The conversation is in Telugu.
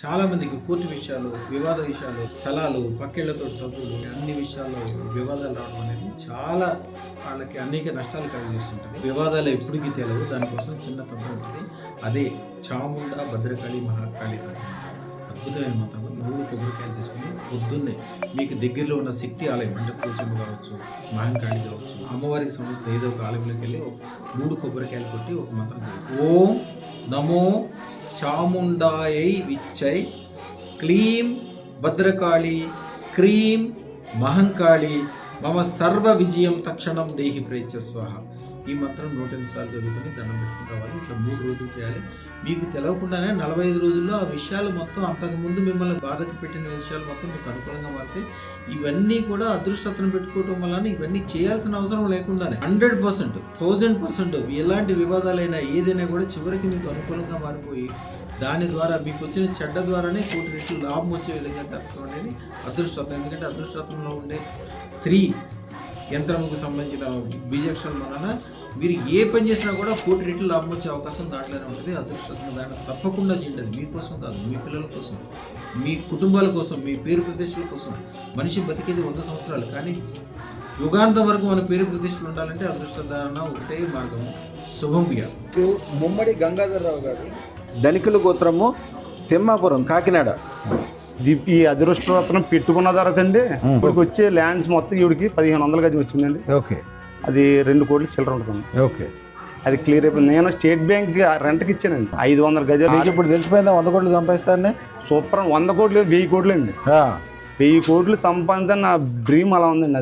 చాలామందికి కోర్టు విషయాలు, వివాద విషయాలు, స్థలాలు, పక్కేళ్లతో తగులు, అన్ని విషయాల్లో వివాదాలు రావడం అనేది చాలా వాళ్ళకి అనేక నష్టాలు కలిగిస్తుంటుంది. వివాదాలు ఎప్పటికీ తెలియవు, దానికోసం చిన్న తంత్రం ఉంటుంది. అదే చాముండ భద్రకాళి మహాకాళి తంత్రం. అద్భుతమైన మంత్రం. 3 కొబ్బరికాయలు తీసుకుని పొద్దున్నే మీకు దగ్గరలో ఉన్న శక్తి ఆలయం అంటే పోచమ్మ కావచ్చు, మహంకాళి కావచ్చు, అమ్మవారికి సంబంధించిన ఏదో ఒక ఆలయంలోకి వెళ్ళి 3 కొబ్బరికాయలు కొట్టి ఒక మంత్రం చదువు. ఓం నమో చాముండాయై విచ్చై క్లీం భద్రకాళి క్రీం మహంకాళి మమ సర్వ విజయం తక్షణం దేహి ప్రేత్య స్వాహ. ఈ మంత్రం 108 సార్లు చదువుకొని దండం పెట్టుకుని రావాలి. ఇట్లా 3 రోజులు చేయాలి. మీకు తెలవకుండానే 45 రోజుల్లో ఆ విషయాలు మొత్తం, అంతకుముందు మిమ్మల్ని బాధకు పెట్టిన విషయాలు మొత్తం మీకు అనుకూలంగా మారితే, ఇవన్నీ కూడా అదృష్టతను పెట్టుకోవటం వలన ఇవన్నీ చేయాల్సిన అవసరం లేకుండానే 100%, 1000% ఎలాంటి వివాదాలైనా ఏదైనా కూడా చివరికి మీకు అనుకూలంగా మారిపోయి దాని ద్వారా మీకు వచ్చిన చెడ్డ ద్వారానే 1 కోటి రెట్లు లాభం వచ్చే విధంగా తప్పడం అనేది అదృష్టం. ఎందుకంటే అదృష్టంలో ఉండే శ్రీ యంత్రముకు సంబంధించిన బీజాక్షరం వలన మీరు ఏ పని చేసినా కూడా 1 కోటి రెట్లు లాభం వచ్చే అవకాశం దాంట్లోనే ఉంటుంది. అదృష్టం దాన్ని తప్పకుండా చేయండి. మీకోసం కాదు, మీ పిల్లల కోసం, మీ కుటుంబాల కోసం, మీ పేరు ప్రతిష్టల కోసం. మనిషి బతికేది 100 సంవత్సరాలు, కానీ యుగాంతం వరకు మన పేరు ప్రతిష్టలు ఉండాలంటే అదృష్టదాన ఒకటే మార్గము. శుభం బియ్య. ముమ్మడి గంగాధరరావు గారు, ధనికుల గోత్రము, తిమ్మాపురం, కాకినాడ. ఈ అదృష్టరత్నం పెట్టుకున్న తర్వాత అండి ఇప్పటికి వచ్చే ల్యాండ్స్ మొత్తం ఈవిడికి 1500 గజం వచ్చిందండి. ఓకే. అది 2 కోట్ల చిల్లర ఉంటుంది. ఓకే. అది క్లియర్ అయిపోయింది. నేను స్టేట్ బ్యాంక్ రెంట్కి ఇచ్చానండి 500 గజాలు. ఇప్పుడు తెలిసిపోయిందా 100 కోట్లు సంపాదిస్తాను? సూపర్. 100 కోట్లు లేదు, 1000 కోట్లు అండి. 1000 కోట్లు సంపాదించని నా డ్రీమ్ అలా ఉందండి. అది